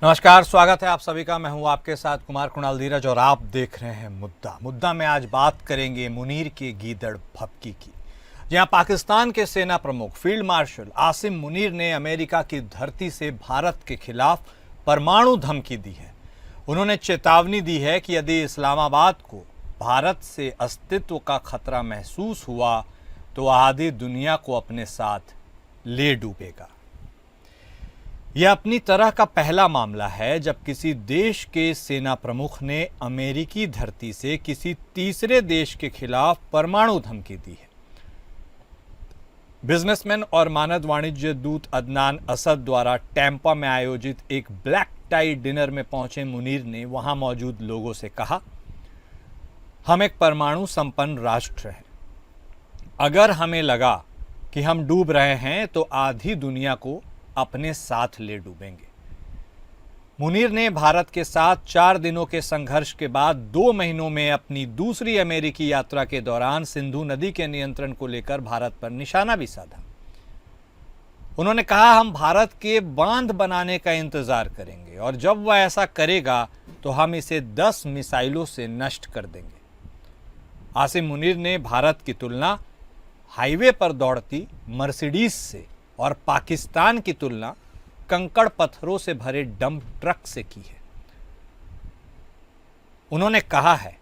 नमस्कार, स्वागत है आप सभी का। मैं हूं आपके साथ कुमार कुणाल धीरज और आप देख रहे हैं मुद्दा में आज बात करेंगे मुनीर के गीदड़ भभकी की। जहां पाकिस्तान के सेना प्रमुख फील्ड मार्शल आसिम मुनीर ने अमेरिका की धरती से भारत के खिलाफ परमाणु धमकी दी है। उन्होंने चेतावनी दी है कि यदि इस्लामाबाद को भारत से अस्तित्व का खतरा महसूस हुआ तो आधी दुनिया को अपने साथ ले डूबेगा। यह अपनी तरह का पहला मामला है जब किसी देश के सेना प्रमुख ने अमेरिकी धरती से किसी तीसरे देश के खिलाफ परमाणु धमकी दी है। बिजनेसमैन और मानद वाणिज्य दूत अदनान असद द्वारा टैंपा में आयोजित एक ब्लैक टाई डिनर में पहुंचे मुनीर ने वहां मौजूद लोगों से कहा, हम एक परमाणु संपन्न राष्ट्र हैं। अगर हमें लगा कि हम डूब रहे हैं तो आधी दुनिया को अपने साथ ले डूबेंगे। मुनीर ने भारत के साथ 4 दिनों के संघर्ष के बाद 2 महीनों में अपनी दूसरी अमेरिकी यात्रा के दौरान सिंधु नदी के नियंत्रण को लेकर भारत पर निशाना भी साधा। उन्होंने कहा, हम भारत के बांध बनाने का इंतजार करेंगे और जब वह ऐसा करेगा तो हम इसे 10 मिसाइलों से नष्ट कर देंगे। आसिम मुनीर ने भारत की तुलना हाईवे पर दौड़ती मर्सिडीज से और पाकिस्तान की तुलना कंकड़ पत्थरों से भरे डंप ट्रक से की है। उन्होंने कहा है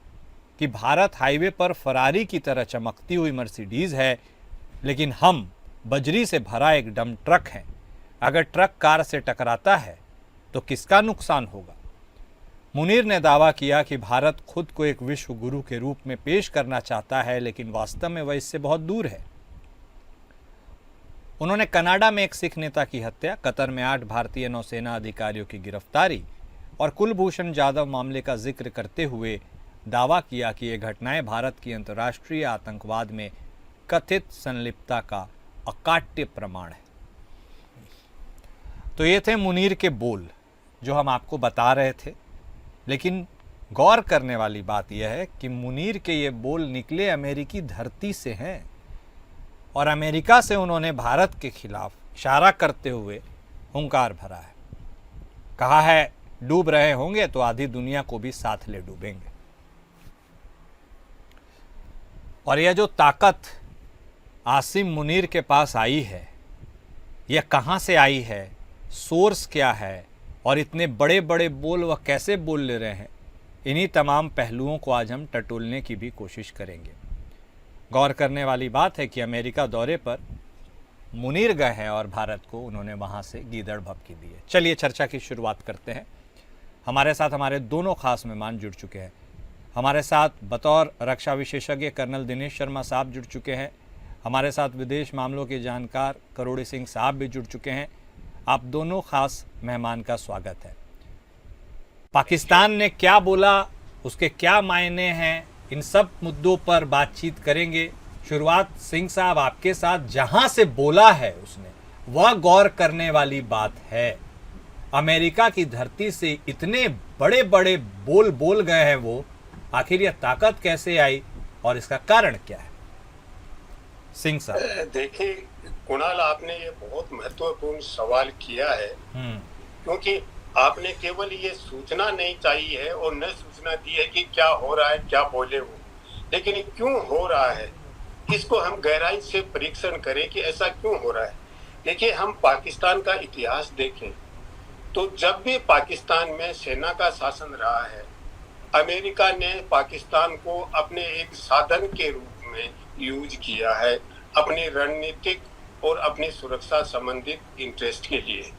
कि भारत हाईवे पर फरारी की तरह चमकती हुई मर्सिडीज है, लेकिन हम बजरी से भरा एक डंप ट्रक हैं। अगर ट्रक कार से टकराता है तो किसका नुकसान होगा? मुनीर ने दावा किया कि भारत खुद को एक विश्व गुरु के रूप में पेश करना चाहता है, लेकिन वास्तव में वह इससे बहुत दूर है। उन्होंने कनाडा में एक सिख नेता की हत्या, कतर में 8 भारतीय नौसेना अधिकारियों की गिरफ्तारी और कुलभूषण जाधव मामले का जिक्र करते हुए दावा किया कि ये घटनाएं भारत की अंतर्राष्ट्रीय आतंकवाद में कथित संलिप्तता का अकाट्य प्रमाण है। तो ये थे मुनीर के बोल जो हम आपको बता रहे थे, लेकिन गौर करने वाली बात यह है कि मुनीर के ये बोल निकले अमेरिकी धरती से हैं और अमेरिका से उन्होंने भारत के खिलाफ इशारा करते हुए हुंकार भरा है। कहा है, डूब रहे होंगे तो आधी दुनिया को भी साथ ले डूबेंगे। और यह जो ताकत आसिम मुनीर के पास आई है, यह कहां से आई है, सोर्स क्या है और इतने बड़े बड़े बोल वह कैसे बोल ले रहे हैं, इन्हीं तमाम पहलुओं को आज हम टटोलने की भी कोशिश करेंगे। गौर करने वाली बात है कि अमेरिका दौरे पर मुनीर गए हैं और भारत को उन्होंने वहां से गीदड़ भभकी दी है। चलिए चर्चा की शुरुआत करते हैं। हमारे साथ हमारे दोनों खास मेहमान जुड़ चुके हैं। हमारे साथ बतौर रक्षा विशेषज्ञ कर्नल दिनेश शर्मा साहब जुड़ चुके हैं। हमारे साथ विदेश मामलों के जानकार करोड़ी सिंह साहब भी जुड़ चुके हैं। आप दोनों खास मेहमान का स्वागत है। पाकिस्तान ने क्या बोला, उसके क्या मायने हैं, इन सब मुद्दों पर बातचीत करेंगे। शुरुआत सिंह साहब आपके साथ। जहां से बोला है उसने, वह गौर करने वाली बात है। अमेरिका की धरती से इतने बड़े बड़े बोल बोल गए हैं वो, आखिर यह ताकत कैसे आई और इसका कारण क्या है? सिंह साहब। देखिए कुणाल, आपने ये बहुत महत्वपूर्ण सवाल किया है, क्योंकि आपने केवल ये सूचना नहीं चाहिए है और न सूचना दी है कि क्या हो रहा है, क्या बोले वो, लेकिन क्यों हो रहा है इसको हम गहराई से परीक्षण करें कि ऐसा क्यों हो रहा है। देखिए, हम पाकिस्तान का इतिहास देखें तो जब भी पाकिस्तान में सेना का शासन रहा है, अमेरिका ने पाकिस्तान को अपने एक साधन के रूप में यूज किया है, अपनी रणनीतिक और अपनी सुरक्षा संबंधित इंटरेस्ट के लिए।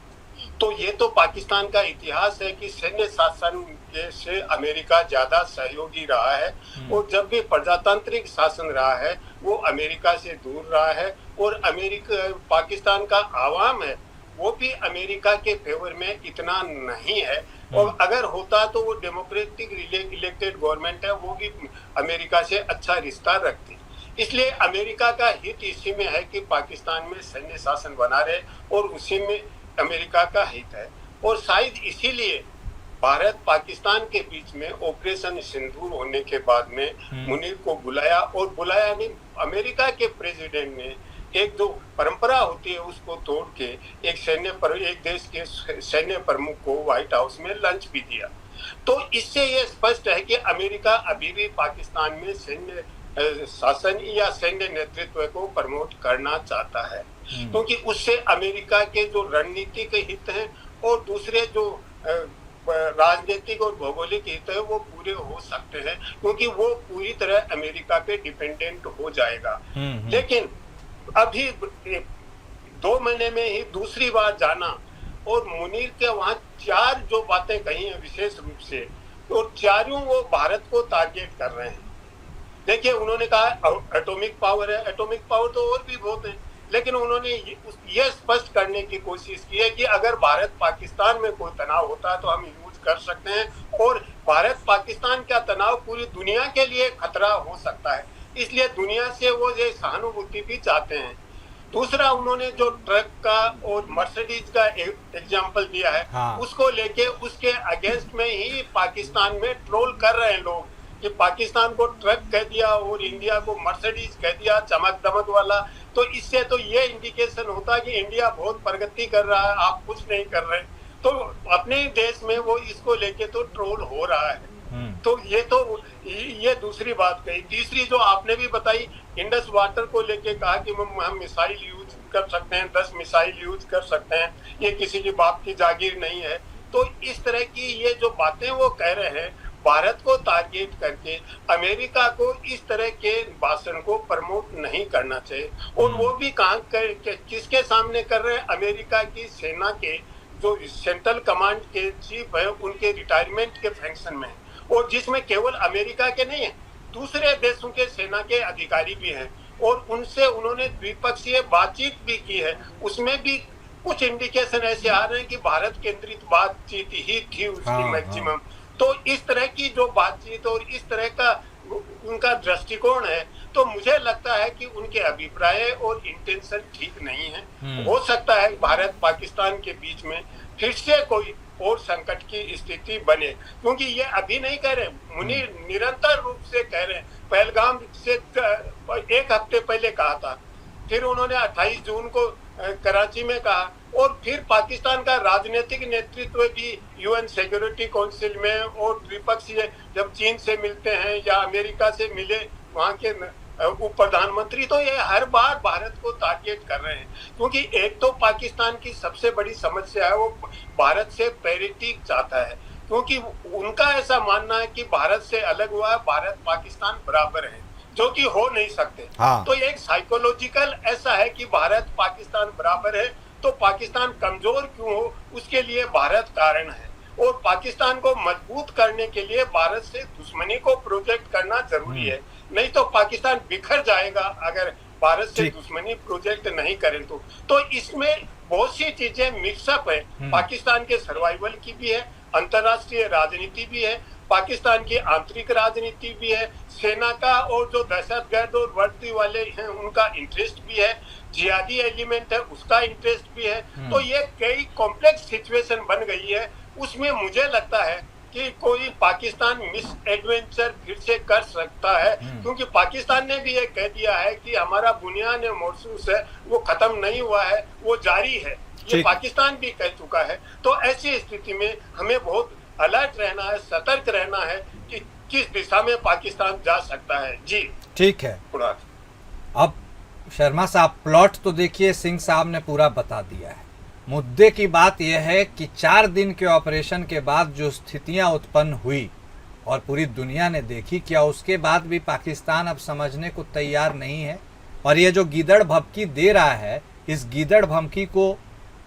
तो ये तो पाकिस्तान का इतिहास है कि सैन्य शासन से अमेरिका ज्यादा सहयोगी रहा है और जब भी प्रजातांत्रिक शासन रहा है वो अमेरिका से दूर रहा है। और अमेरिका, पाकिस्तान का आवाम है वो भी अमेरिका के फेवर में इतना नहीं है, और अगर होता तो वो डेमोक्रेटिक इलेक्टेड गवर्नमेंट है, वो भी अमेरिका से अच्छा रिश्ता रखती। इसलिए अमेरिका का हित इसी में है कि पाकिस्तान में सैन्य शासन बना रहे और उसी में अमेरिका का हित है। और शायद इसीलिए भारत पाकिस्तान के बीच में ऑपरेशन सिंदूर होने के बाद में मुनीर को बुलाया, और बुलाया नहीं, अमेरिका के प्रेसिडेंट ने एक जो परंपरा होती है उसको तोड़ के एक देश के सैन्य प्रमुख को व्हाइट हाउस में लंच भी दिया। तो इससे ये स्पष्ट है कि अमेरिका अभी भी पाकिस्तान में सैन्य शासन या सैन्य नेतृत्व को प्रमोट करना चाहता है, क्योंकि उससे अमेरिका के जो रणनीतिक हित हैं और दूसरे जो राजनीतिक और भौगोलिक हित है वो पूरे हो सकते हैं, क्योंकि वो पूरी तरह अमेरिका पे डिपेंडेंट हो जाएगा। लेकिन अभी 2 महीने में ही दूसरी बार जाना और मुनीर के वहां 4 जो बातें कही हैं विशेष रूप से, तो चारों वो भारत को टारगेट कर रहे हैं। देखिए, उन्होंने कहा एटॉमिक पावर है, एटॉमिक पावर तो और भी बहुत है, लेकिन उन्होंने ये स्पष्ट करने की कोशिश की है कि अगर भारत पाकिस्तान में कोई तनाव होता है तो हम यूज कर सकते हैं, और भारत पाकिस्तान का तनाव पूरी दुनिया के लिए खतरा हो सकता है, इसलिए दुनिया से वो ये सहानुभूति भी चाहते हैं। दूसरा, उन्होंने जो ट्रक का और मर्सिडीज का एग्जाम्पल दिया है, हाँ। उसको लेके उसके अगेंस्ट में ही पाकिस्तान में ट्रोल कर रहे हैं लोग कि पाकिस्तान को ट्रक कह दिया और इंडिया को मर्सिडीज कह दिया, चमक दमक वाला। तो इससे तो ये इंडिकेशन होता है कि इंडिया बहुत प्रगति कर रहा है, आप कुछ नहीं कर रहे। तो अपने देश में वो इसको लेके तो ट्रोल हो रहा है। तो ये दूसरी बात कही। तीसरी जो आपने भी बताई, इंडस वाटर को लेके कहा कि हम मिसाइल यूज कर सकते हैं, 10 मिसाइल यूज कर सकते हैं, ये किसी की बाप की जागीर नहीं है। तो इस तरह की ये जो बातें वो कह रहे हैं, भारत को टारगेट करके अमेरिका को इस तरह के भाषण को प्रमोट नहीं करना चाहिए। और वो भी किसके सामने कर रहे हैं? अमेरिका की सेना के जो सेंट्रल कमांड के चीफ है उनके रिटायरमेंट के फंक्शन में, और जिसमें केवल अमेरिका के नहीं है, दूसरे देशों के सेना के अधिकारी भी हैं, और उनसे उन्होंने द्विपक्षीय बातचीत भी की है। उसमें भी कुछ इंडिकेशन ऐसे आ रहे हैं कि भारत केंद्रित बातचीत ही थी उसकी मैक्सिमम। तो इस तरह की जो बातचीत और इस तरह का उनका दृष्टिकोण है, तो मुझे लगता है कि उनके अभिप्राय और इंटेंशन ठीक नहीं है। हो सकता है भारत पाकिस्तान के बीच में फिर से कोई और संकट की स्थिति बने, क्योंकि ये अभी नहीं कह रहे, मुनीर निरंतर रूप से कह रहे हैं। पहलगाम से 1 हफ्ते पहले कहा था, फिर उन्होंने 28 जून को कराची में कहा, और फिर पाकिस्तान का राजनीतिक नेतृत्व भी यूएन सिक्योरिटी काउंसिल में और द्विपक्षीय जब चीन से मिलते हैं या अमेरिका से मिले वहां के उप प्रधानमंत्री, तो ये हर बार भारत को टारगेट कर रहे हैं। क्योंकि एक तो पाकिस्तान की सबसे बड़ी समस्या है, वो भारत से पैरिटी चाहता है, क्योंकि उनका ऐसा मानना है कि भारत से अलग हुआ है, भारत पाकिस्तान बराबर है, जो कि हो नहीं सकते। हाँ। तो ये एक साइकोलॉजिकल ऐसा है कि भारत पाकिस्तान बराबर है, तो पाकिस्तान कमजोर क्यों हो, उसके लिए भारत कारण है। और पाकिस्तान को मजबूत करने के लिए भारत से दुश्मनी को प्रोजेक्ट करना जरूरी है, नहीं तो पाकिस्तान बिखर जाएगा अगर भारत से दुश्मनी प्रोजेक्ट नहीं करें तो इसमें बहुत सी चीजें मिक्सअप है। पाकिस्तान के सर्वाइवल की भी है, अंतर्राष्ट्रीय राजनीति भी है, पाकिस्तान की आंतरिक राजनीति भी है, सेना का और जो दहशतगर्द और वर्दी वाले हैं उनका इंटरेस्ट भी है, जिहादी एलिमेंट है उसका इंटरेस्ट भी है। तो ये कई कॉम्प्लेक्स सिचुएशन बन गई है। उसमें मुझे लगता है कि कोई पाकिस्तान मिस एडवेंचर फिर से कर सकता है, क्योंकि पाकिस्तान ने भी ये कह दिया है कि हमारा बुनियाद महसूस है वो खत्म नहीं हुआ है, वो जारी है, ये पाकिस्तान भी कह चुका है। तो ऐसी स्थिति में हमें बहुत अलर्ट रहना है, सतर्क रहना है कि किस दिशा में पाकिस्तान जा सकता है। जी ठीक है। अब शर्मा साहब, प्लॉट तो देखिए सिंह साहब ने पूरा बता दिया है। मुद्दे की बात यह है कि 4 दिन के ऑपरेशन के बाद जो स्थितियां उत्पन्न हुई और पूरी दुनिया ने देखी, क्या उसके बाद भी पाकिस्तान अब समझने को तैयार नहीं है? और ये जो गीदड़ भभकी दे रहा है, इस गीदड़ भभकी को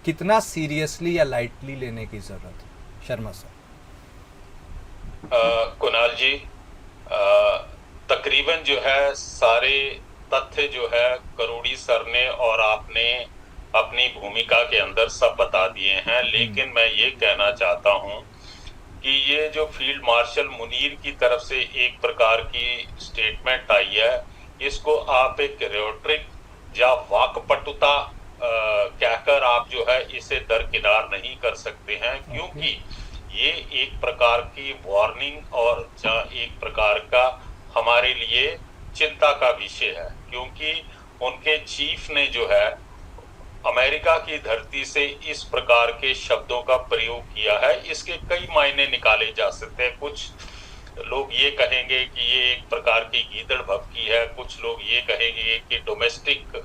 कितना सीरियसली या लाइटली लेने की जरूरत है? शर्मा साहब। कुणाल जी, तकरीबन जो है सारे तथ्य जो है करोड़ी सर ने और आपने अपनी भूमिका के अंदर सब बता दिए हैं। लेकिन मैं ये कहना चाहता हूं कि ये जो फील्ड मार्शल मुनीर की तरफ से एक प्रकार की स्टेटमेंट आई है, इसको आप एक रेटोरिक या वाकपटुता कहकर आप जो है इसे दरकिनार नहीं कर सकते हैं, क्योंकि ये एक प्रकार की वार्निंग और एक प्रकार का हमारे लिए चिंता का विषय है। क्योंकि उनके चीफ ने जो है अमेरिका की धरती से इस प्रकार के शब्दों का प्रयोग किया है, इसके कई मायने निकाले जा सकते हैं। कुछ लोग ये कहेंगे कि ये एक प्रकार की गीदड़ भभकी है, कुछ लोग ये कहेंगे कि डोमेस्टिक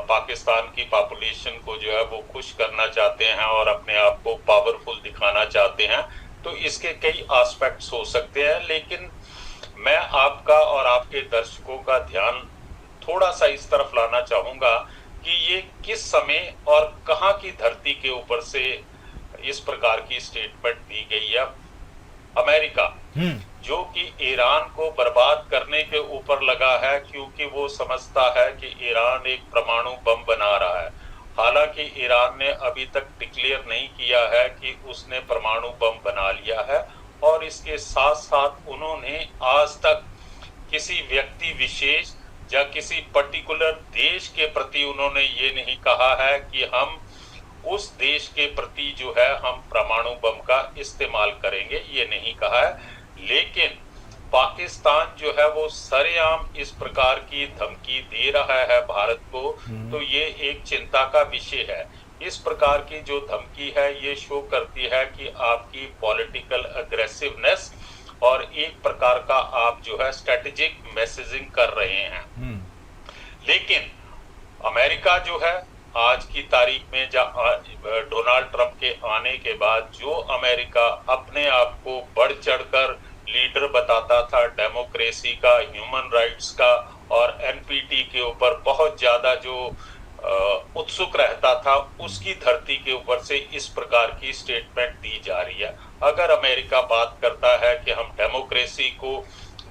पाकिस्तान की पॉपुलेशन को जो है वो खुश करना चाहते हैं और अपने आप को पावरफुल दिखाना चाहते हैं। तो इसके कई एस्पेक्ट्स हो सकते हैं, लेकिन मैं आपका और आपके दर्शकों का ध्यान थोड़ा सा इस तरफ लाना चाहूंगा कि ये किस समय और कहां की धरती के ऊपर से इस प्रकार की स्टेटमेंट दी गई है। अमेरिका जो कि ईरान को बर्बाद करने के ऊपर लगा है, क्योंकि वो समझता है कि ईरान एक परमाणु बम बना रहा है। हालांकि ईरान ने अभी तक डिक्लेयर नहीं किया है कि उसने परमाणु बम बना लिया है, और इसके साथ साथ उन्होंने आज तक किसी व्यक्ति विशेष या किसी पर्टिकुलर देश के प्रति उन्होंने ये नहीं कहा है कि हम उस देश के प्रति जो है हम परमाणु बम का इस्तेमाल करेंगे, ये नहीं कहा है। लेकिन पाकिस्तान जो है वो सरेआम इस प्रकार की धमकी दे रहा है भारत को, तो ये एक चिंता का विषय है। इस प्रकार की जो धमकी है ये शो करती है कि आपकी पॉलिटिकल अग्रेसिवनेस और एक प्रकार का आप जो है स्ट्रेटेजिक मैसेजिंग कर रहे हैं। लेकिन अमेरिका जो है आज की तारीख में डोनाल्ड ट्रंप के आने के बाद जो अमेरिका अपने आप को बढ़ चढ़कर लीडर बताता था डेमोक्रेसी का, ह्यूमन राइट्स का और एनपीटी के ऊपर बहुत ज्यादा जो उत्सुक रहता था, उसकी धरती के ऊपर से इस प्रकार की स्टेटमेंट दी जा रही है। अगर अमेरिका बात करता है कि हम डेमोक्रेसी को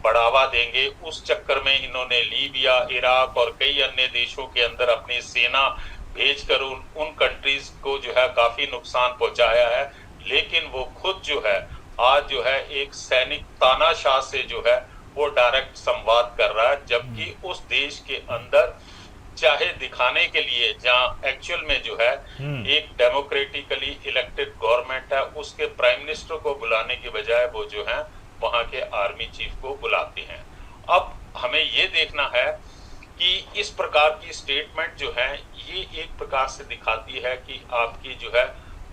बढ़ावा देंगे, उस चक्कर में इन्होंने लीबिया, इराक और कई अन्य देशों के अंदर अपनी सेना भेजकर उन कंट्रीज को जो है काफी नुकसान पहुंचाया है। लेकिन वो खुद जो है आज जो है एक सैनिक तानाशाह से जो है वो डायरेक्ट संवाद कर रहा है, जबकि उस देश के अंदर चाहे दिखाने के लिए जहां एक्चुअल में जो है एक डेमोक्रेटिकली इलेक्टेड गवर्नमेंट है, उसके प्राइम मिनिस्टर को बुलाने के बजाय वो जो है वहां के आर्मी चीफ को बुलाते हैं। अब हमें ये देखना है कि इस प्रकार की स्टेटमेंट जो है ये एक प्रकार से दिखाती है कि आपकी जो है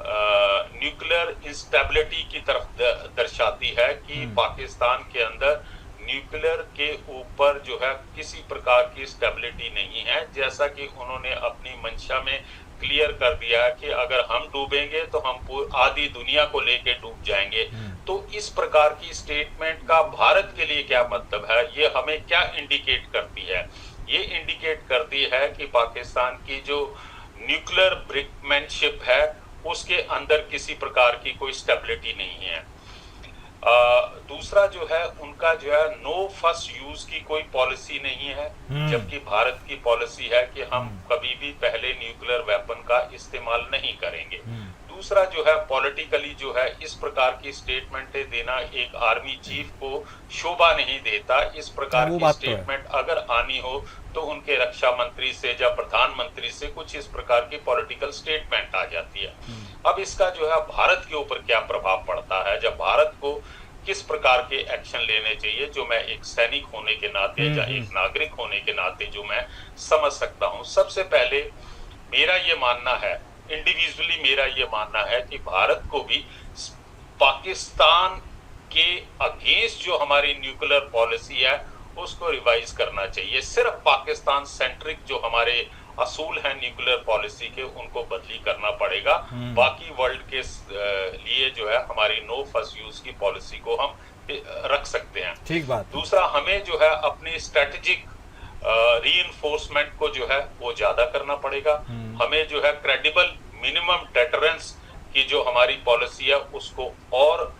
न्यूक्लियर इंस्टेबिलिटी की तरफ दर्शाती है कि पाकिस्तान के अंदर न्यूक्लियर के ऊपर जो है किसी प्रकार की स्टेबिलिटी नहीं है, जैसा कि उन्होंने अपनी मंशा में क्लियर कर दिया है कि अगर हम डूबेंगे तो हम आधी दुनिया को लेके डूब जाएंगे। तो इस प्रकार की स्टेटमेंट का भारत के लिए क्या मतलब है, ये हमें क्या इंडिकेट करती है? ये इंडिकेट करती है कि पाकिस्तान की जो न्यूक्लियर ब्रिकमैनशिप है उसके अंदर किसी प्रकार की कोई स्टेबिलिटी नहीं है। दूसरा जो है उनका जो है नो फर्स्ट यूज की कोई पॉलिसी नहीं है, जबकि भारत की पॉलिसी है कि हम कभी भी पहले न्यूक्लियर वेपन का इस्तेमाल नहीं करेंगे। दूसरा जो है पॉलिटिकली जो है इस प्रकार की स्टेटमेंट देना एक आर्मी चीफ को शोभा नहीं देता। इस प्रकार की स्टेटमेंट अगर आनी हो तो उनके रक्षा मंत्री से या प्रधानमंत्री से कुछ इस प्रकार की पॉलिटिकल स्टेटमेंट आ जाती है। अब इसका जो है भारत के ऊपर क्या प्रभाव पड़ता है, जब भारत को किस प्रकार के एक्शन लेने चाहिए, जो मैं एक सैनिक होने के नाते या एक नागरिक होने के नाते जो मैं समझ सकता हूं। सबसे पहले मेरा ये मानना है, इंडिविजुअली मेरा ये मानना है कि भारत को भी पाकिस्तान के अगेंस्ट जो हमारी न्यूक्लियर पॉलिसी है उसको रिवाइज करना चाहिए। सिर्फ पाकिस्तान सेंट्रिक जो हमारे असूल हैं न्यूक्लियर पॉलिसी के, उनको बदली करना पड़ेगा। बाकी वर्ल्ड के लिए जो है हमारी नो फर्स्ट यूज की पॉलिसी को हम रख सकते हैं। ठीक बात। दूसरा, हमें जो है अपनी स्ट्रेटेजिक रीइंफोर्समेंट को जो है वो ज्यादा करना पड़ेगा। हमें जो है क्रेडिबल मिनिमम डेटरेंस की जो हमारी पॉलिसी है उसको और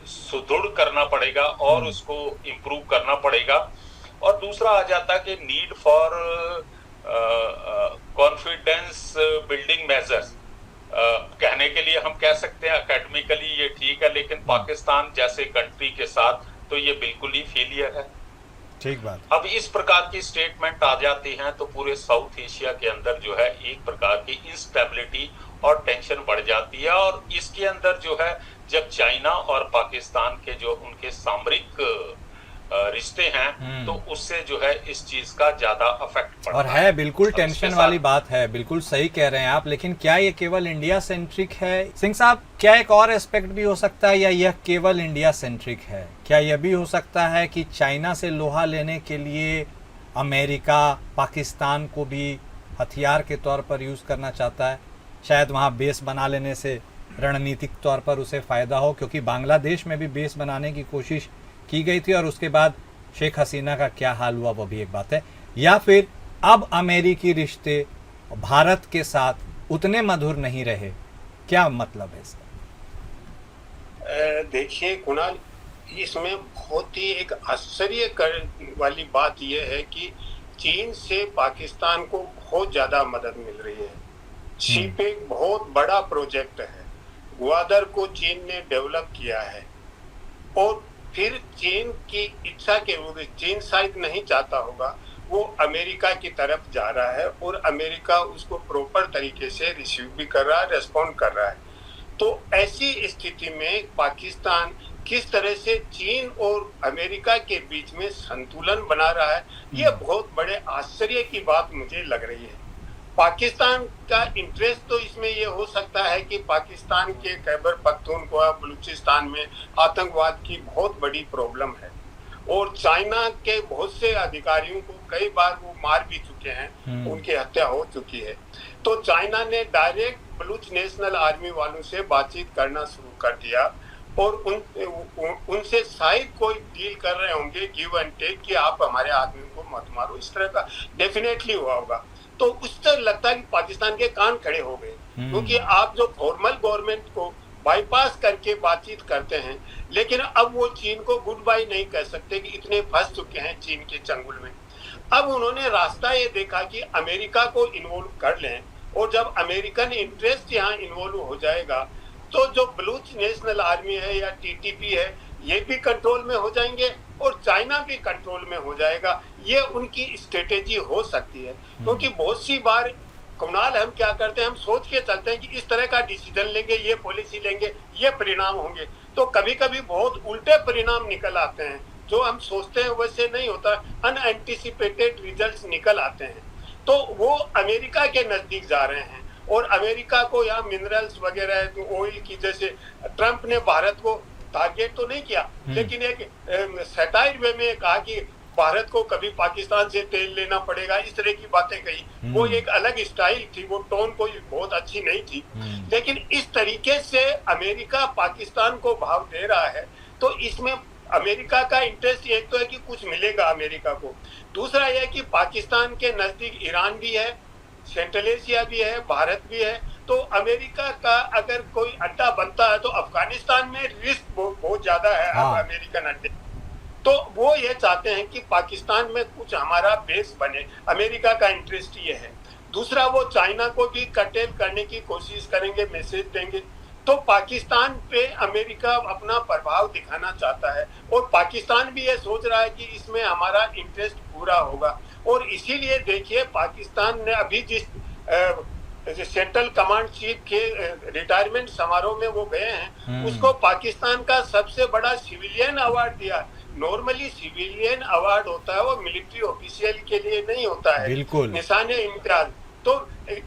सुदृढ़ करना पड़ेगा और उसको इम्प्रूव करना पड़ेगा। और दूसरा आ जाता है कि need for confidence building measures. कहने के लिए हम कह सकते हैं एकेडमिकली ये ठीक है, लेकिन पाकिस्तान जैसे कंट्री के साथ तो ये बिल्कुल ही फेलियर है। ठीक बात। अब इस प्रकार की स्टेटमेंट आ जाती हैं तो पूरे साउथ एशिया के अंदर जो है एक प्रकार की इंस्टेबिलिटी और टेंशन बढ़ जाती है। और इसके अंदर जो है जब चाइना और पाकिस्तान के जो उनके सामरिक रिश्ते हैं, तो उससे जो है इस चीज का ज्यादा अफेक्ट पड़ता और है बिल्कुल अब इसके टेंशन वाली साथ बात है, बिल्कुल सही कह रहे हैं आप। लेकिन क्या ये केवल इंडिया सेंट्रिक है सिंह साहब? क्या एक और एस्पेक्ट भी हो सकता है, या यह केवल इंडिया सेंट्रिक है? क्या यह भी हो सकता है कि चाइना से लोहा लेने के लिए अमेरिका पाकिस्तान को भी हथियार के तौर पर यूज़ करना चाहता है? शायद वहाँ बेस बना लेने से रणनीतिक तौर पर उसे फ़ायदा हो, क्योंकि बांग्लादेश में भी बेस बनाने की कोशिश की गई थी और उसके बाद शेख हसीना का क्या हाल हुआ वो भी एक बात है। या फिर अब अमेरिकी रिश्ते भारत के साथ उतने मधुर नहीं रहे, क्या मतलब है इसका? देखिए कुणाल, इसमें बहुत ही एक आश्चर्य वाली बात यह है कि चीन से पाकिस्तान को बहुत ज्यादा मदद मिल रही है। शिप एक बहुत बड़ा प्रोजेक्ट है, ग्वादर को चीन ने डेवलप किया है और फिर चीन की इच्छा के विरुद्ध, चीन शायद नहीं चाहता होगा, वो अमेरिका की तरफ जा रहा है और अमेरिका उसको प्रॉपर तरीके से रिसीव भी कर रहा है, रेस्पॉन्ड कर रहा है। तो ऐसी स्थिति में पाकिस्तान किस तरह से चीन और अमेरिका के बीच में संतुलन बना रहा है, ये बहुत बड़े आश्चर्य की बात मुझे लग रही है। पाकिस्तान का इंटरेस्ट तो इसमें ये हो सकता है कि पाकिस्तान के खैबर पख्तूनख्वा, बलूचिस्तान में आतंकवाद की बहुत बड़ी प्रॉब्लम है और चाइना के बहुत से अधिकारियों को कई बार वो मार भी चुके हैं, उनकी हत्या हो चुकी है। तो चाइना ने डायरेक्ट बलूच नेशनल आर्मी वालों से बातचीत करना शुरू कर दिया और उनसे शायद कोई डील कर रहे होंगे, गिव एंड टेक, कि आप हमारे आदमी को मत मारो, इस तरह का डेफिनेटली हुआ होगा। तो उससे लगता है कि पाकिस्तान के कान खड़े हो गए, क्योंकि आप जो फॉर्मल गवर्नमेंट को बाईपास करके बातचीत करते हैं, लेकिन अब वो चीन को गुड बाय नहीं कह सकते कि इतने फंस चुके हैं चीन के चंगुल में। अब उन्होंने रास्ता ये देखा कि अमेरिका को इन्वॉल्व कर लें और जब अमेरिकन इंटरेस्ट यहाँ इन्वॉल्व हो जाएगा तो जो बलूच नेशनल आर्मी है या टीटीपी है, ये भी कंट्रोल में हो जाएंगे और चाइना भी कंट्रोल में हो जाएगा। ये उनकी स्ट्रेटेजी हो सकती है, क्योंकि बहुत सी बार कुणाल हम क्या करते हैं, हम सोच के चलते हैं कि इस तरह का डिसीजन लेंगे, ये पॉलिसी लेंगे, ये परिणाम होंगे, तो कभी कभी बहुत उल्टे परिणाम निकल आते हैं। जो हम सोचते हैं वैसे नहीं होता, अनएंटिसिपेटेड रिजल्ट्स निकल आते हैं। तो वो अमेरिका के नजदीक जा रहे हैं और अमेरिका को यहाँ मिनरल्स वगैरह, ऑयल की, जैसे ट्रंप ने भारत को टारगेट तो नहीं किया, लेकिन एक सैटायर वे में कहा कि भारत को कभी पाकिस्तान से तेल लेना पड़ेगा, इस तरह की बातें कही। वो एक अलग स्टाइल थी, वो टोन कोई बहुत अच्छी नहीं थी, लेकिन इस तरीके से अमेरिका पाकिस्तान को भाव दे रहा है। तो इसमें अमेरिका का इंटरेस्ट एक तो है कि कुछ मिलेगा अमेरिका को, दूसरा यह कि पाकिस्तान के नजदीक ईरान भी है, सेंट्रल एशिया भी है, भारत भी है। तो अमेरिका का अगर कोई अड्डा बनता है तो अफगानिस्तान में रिस्क बहुत ज्यादा है। अमेरिकन अड्डे, तो वो ये चाहते हैं कि पाकिस्तान में कुछ हमारा बेस बने, अमेरिका का इंटरेस्ट ये है। दूसरा, वो चाइना को भी कर्टेल करने की कोशिश करेंगे, मैसेज देंगे। तो पाकिस्तान पे अमेरिका अपना प्रभाव दिखाना चाहता है और पाकिस्तान भी ये सोच रहा है कि इसमें हमारा इंटरेस्ट पूरा होगा। और इसीलिए देखिए, पाकिस्तान ने अभी जिस सेंट्रल कमांड चीफ के रिटायरमेंट समारोह में वो गए हैं, उसको पाकिस्तान का सबसे बड़ा सिविलियन अवार्ड दिया। नॉर्मली सिविलियन अवार्ड होता है वो मिलिट्री ऑफिशियल के लिए नहीं होता है, निशाने इम्तियाज। तो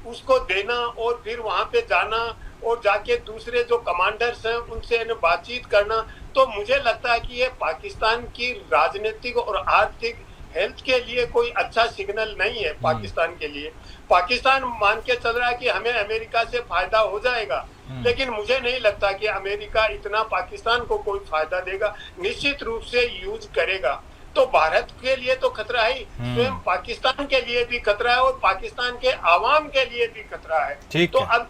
उसको देना और फिर वहां पे जाना और जाके दूसरे जो कमांडर्स हैं उनसे बातचीत करना, तो मुझे लगता है कि ये पाकिस्तान की राजनीतिक और आर्थिक हेल्थ के लिए कोई अच्छा सिग्नल नहीं है पाकिस्तान के लिए। पाकिस्तान मान के चल रहा है कि हमें अमेरिका से फायदा हो जाएगा, लेकिन मुझे नहीं लगता कि अमेरिका इतना पाकिस्तान को कोई फायदा देगा। निश्चित रूप से यूज करेगा तो भारत के लिए तो खतरा है, स्वयं पाकिस्तान के लिए भी खतरा है और पाकिस्तान के आवाम के लिए भी खतरा है। तो अब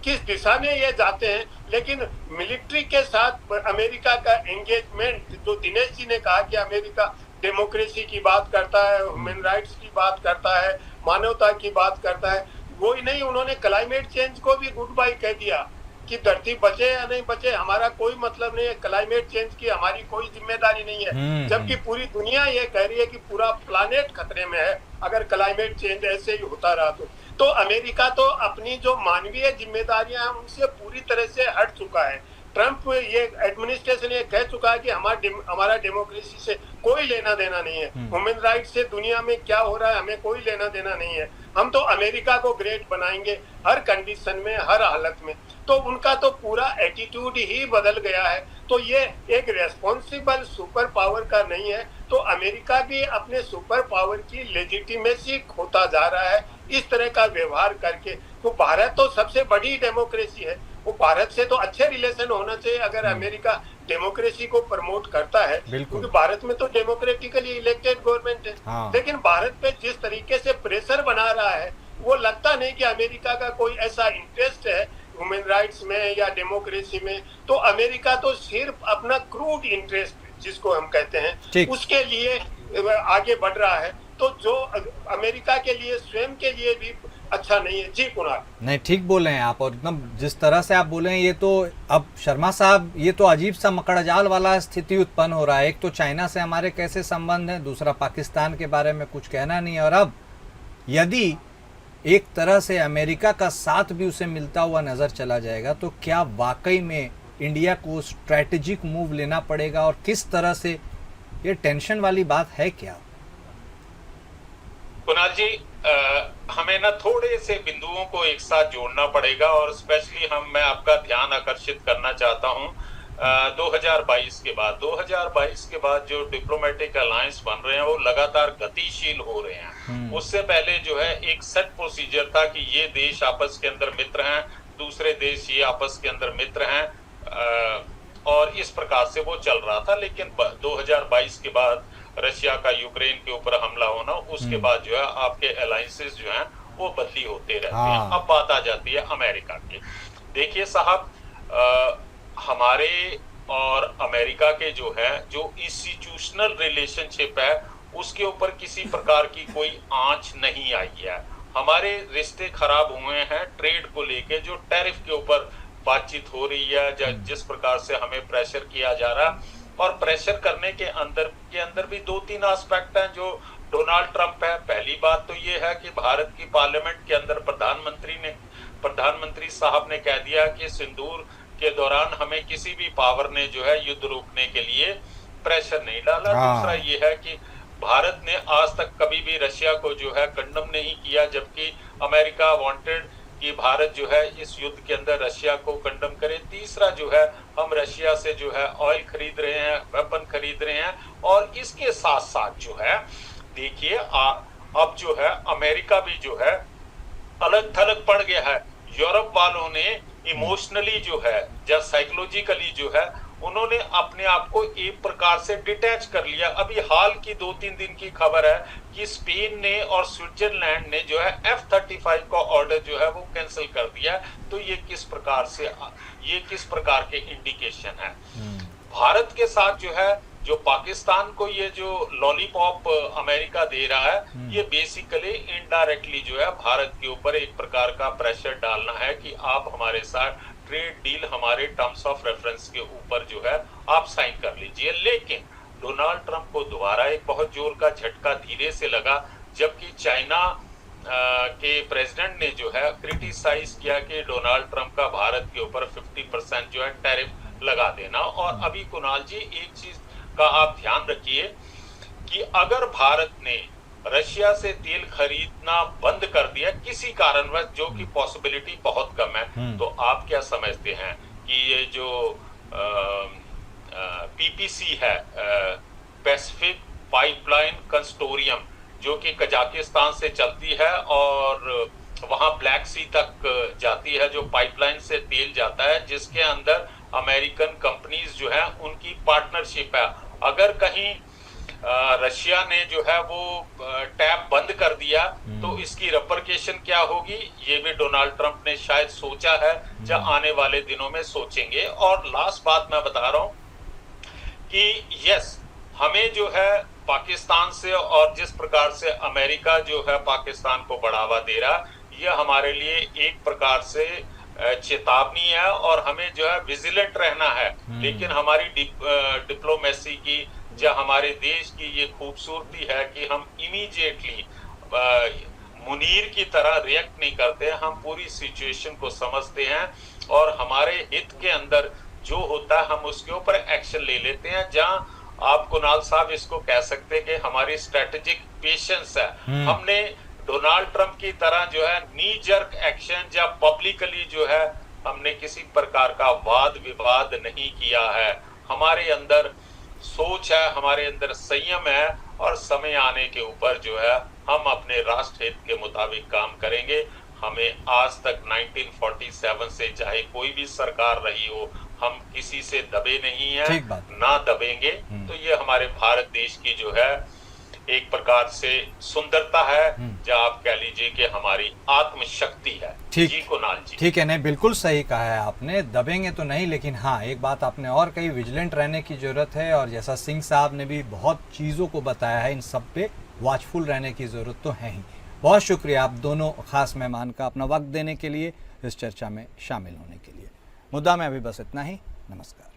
किस दिशा में ये जाते हैं, लेकिन मिलिट्री के साथ अमेरिका का एंगेजमेंट, जो दिनेश जी ने कहा कि अमेरिका डेमोक्रेसी की बात करता है, ह्यूमन राइट्स की बात करता है, मानवता की बात करता है, वो ही नहीं, उन्होंने क्लाइमेट चेंज को भी गुड बाय कह दिया कि धरती बचे या नहीं बचे हमारा कोई मतलब नहीं है, क्लाइमेट चेंज की हमारी कोई जिम्मेदारी नहीं है। जबकि पूरी दुनिया ये कह रही है कि पूरा प्लानेट खतरे में है अगर क्लाइमेट चेंज ऐसे ही होता रहा तो अमेरिका तो अपनी जो मानवीय जिम्मेदारियां हैं उनसे पूरी तरह से हट चुका है। ट्रंप ये एडमिनिस्ट्रेशन ये कह चुका है कि हमारा डेमोक्रेसी से कोई लेना देना नहीं है, ह्यूमन राइट्स से दुनिया में क्या हो रहा है हमें कोई लेना देना नहीं है, हम तो अमेरिका को ग्रेट बनाएंगे हर कंडीशन में, हर हालत में। तो उनका तो पूरा एटीट्यूड ही बदल गया है। तो ये एक रेस्पॉन्सिबल सुपर पावर का नहीं है, तो अमेरिका भी अपने सुपर पावर की लेजिटिमेसी खोता जा रहा है इस तरह का व्यवहार करके। तो भारत तो सबसे बड़ी डेमोक्रेसी है, वो भारत से तो अच्छे रिलेशन होना चाहिए अगर अमेरिका डेमोक्रेसी को प्रमोट करता है, क्योंकि भारत में तो डेमोक्रेटिकली इलेक्टेड गवर्नमेंट है। हाँ। लेकिन भारत पे जिस तरीके से प्रेशर बना रहा है वो लगता नहीं कि अमेरिका का कोई ऐसा इंटरेस्ट है ह्यूमन राइट्स में या डेमोक्रेसी में। तो अमेरिका तो सिर्फ अपना क्रूड इंटरेस्ट जिसको हम कहते हैं उसके लिए आगे बढ़ रहा है, तो जो अमेरिका के लिए स्वयं के लिए भी अच्छा नहीं है। जी कुणाल। नहीं, ठीक बोले हैं आप, और एकदम जिस तरह से आप बोले हैं ये तो अब शर्मा साहब ये तो अजीब सा मकड़जाल वाला स्थिति उत्पन्न हो रहा है। एक तो चाइना से हमारे कैसे संबंध हैं, दूसरा पाकिस्तान के बारे में कुछ कहना नहीं है, और अब यदि एक तरह से अमेरिका का साथ भी उसे मिलता हुआ नजर चला जाएगा तो क्या वाकई में इंडिया को स्ट्रैटेजिक मूव लेना पड़ेगा, और किस तरह से ये टेंशन वाली बात है क्या? कुणाल जी, हमें ना थोड़े से बिंदुओं को एक साथ जोड़ना पड़ेगा, और स्पेशली मैं आपका ध्यान आकर्षित करना चाहता हूं 2022 के बाद जो डिप्लोमेटिक अलायंस बन रहे हैं वो लगातार गतिशील हो रहे हैं। उससे पहले जो है एक सेट प्रोसीजर था कि ये देश आपस के अंदर मित्र हैं, दूसरे देश ये आपस के अंदर मित्र हैं, और इस प्रकार से वो चल रहा था। लेकिन 2022 के बाद रशिया का यूक्रेन के ऊपर हमला होना, उसके बाद जो है आपके अलायंसेस जो हैं वो बदली होते रहते हैं। अब बात आ जाती है अमेरिका की। देखिए साहब, हमारे और अमेरिका के जो इंस्टीट्यूशनल रिलेशनशिप है उसके ऊपर किसी प्रकार की कोई आंच नहीं आई है। हमारे रिश्ते खराब हुए हैं ट्रेड को लेके, जो टैरिफ के ऊपर बातचीत हो रही है, जिस प्रकार से हमें प्रेशर किया जा रहा है, और प्रेशर करने के अंदर भी 2-3 एस्पेक्ट हैं जो डोनाल्ड ट्रंप है। पहली बात तो ये है कि भारत की पार्लियामेंट के अंदर प्रधानमंत्री साहब ने कह दिया कि सिंदूर के दौरान हमें किसी भी पावर ने जो है युद्ध रोकने के लिए प्रेशर नहीं डाला। दूसरा ये है कि भारत ने आज तक कभी भी रशिया को जो है कंडम नहीं किया, जबकि अमेरिका वांटेड कि भारत जो है इस युद्ध के अंदर रशिया को कंडम करे। तीसरा जो है हम रशिया से जो है ऑयल खरीद रहे हैं, वेपन खरीद रहे हैं, और इसके साथ साथ जो है देखिए अब जो है अमेरिका भी जो है अलग थलग पड़ गया है। यूरोप वालों ने इमोशनली जो है या साइकोलॉजिकली जो है उन्होंने अपने आप को एक प्रकार से डिटैच कर लिया। अभी हाल की 2-3 दिन की खबर है कि स्पेन ने और स्विट्जरलैंड ने जो है F-35 का ऑर्डर जो है वो कैंसिल कर दिया। तो ये किस प्रकार के इंडिकेशन है। भारत के साथ जो है जो पाकिस्तान को ये जो लॉलीपॉप अमेरिका दे रहा है, ये बेसिकली इनडायरेक्टली जो है भारत के ऊपर एक प्रकार का प्रेशर डालना है कि आप हमारे साथ ट्रेड डील हमारे टर्म्स ऑफ रेफरेंस के ऊपर जो है आप साइन कर लीजिए। लेकिन डोनाल्ड ट्रंप को दोबारा एक बहुत जोर का झटका धीरे से लगा, जबकि चाइना के प्रेसिडेंट ने जो है क्रिटिसाइज किया कि डोनाल्ड ट्रंप का भारत के ऊपर 50% जो है टैरिफ लगा देना। और अभी कुणाल जी एक चीज का आप ध्यान रखिए कि अगर भारत ने रशिया से तेल खरीदना बंद कर दिया किसी कारणवश, जो कि पॉसिबिलिटी बहुत कम है, तो आप क्या समझते हैं कि ये जो पीपीसी है, पैसिफिक पाइपलाइन कंसोर्टियम, जो कि कजाकिस्तान से चलती है और वहां ब्लैक सी तक जाती है, जो पाइपलाइन से तेल जाता है, जिसके अंदर अमेरिकन कंपनीज जो है उनकी पार्टनरशिप है। अगर कहीं रशिया ने जो है वो टैप बंद कर दिया तो इसकी रेपरकेशन क्या होगी, ये भी डोनाल्ड ट्रंप ने शायद सोचा है, या आने वाले दिनों में सोचेंगे। और लास्ट बात मैं बता रहा हूं कि यस, हमें जो है पाकिस्तान से और जिस प्रकार से अमेरिका जो है पाकिस्तान को बढ़ावा दे रहा, यह हमारे लिए एक प्रकार से चेतावनी है और हमें जो है विजिलेंट रहना है। लेकिन हमारी डिप्लोमेसी की या हमारे देश की ये खूबसूरती है कि हम इमीडिएटली मुनीर की तरह रिएक्ट नहीं करते, हम पूरी सिचुएशन को समझते हैं और हमारे हित के अंदर जो होता है हम उसके ऊपर एक्शन ले लेते हैं। जहां आप कुणाल साहब इसको कह सकते हैं कि हमारी स्ट्रेटेजिक पेशेंस है। हमने डोनाल्ड ट्रंप की तरह जो है नी जर्क एक्शन या पब्लिकली जो है हमने किसी प्रकार का वाद विवाद नहीं किया है। हमारे अंदर सोच है, हमारे अंदर संयम है, और समय आने के ऊपर जो है हम अपने राष्ट्र हित के मुताबिक काम करेंगे। हमें आज तक 1947 से चाहे कोई भी सरकार रही हो, हम किसी से दबे नहीं है, ना दबेंगे। तो ये हमारे भारत देश की जो है एक प्रकार से सुंदरता है, या आप कह लीजिए कि हमारी आत्मशक्ति है। ठीक जी कुणाल जी, ठीक है, नहीं बिल्कुल सही कहा है आपने, दबेंगे तो नहीं, लेकिन हाँ एक बात आपने और कही, विजिलेंट रहने की जरूरत है। और जैसा सिंह साहब ने भी बहुत चीज़ों को बताया है, इन सब पे वॉचफुल रहने की ज़रूरत तो है ही। बहुत शुक्रिया आप दोनों खास मेहमान का अपना वक्त देने के लिए, इस चर्चा में शामिल होने के लिए। मुद्दा में अभी बस इतना ही। नमस्कार।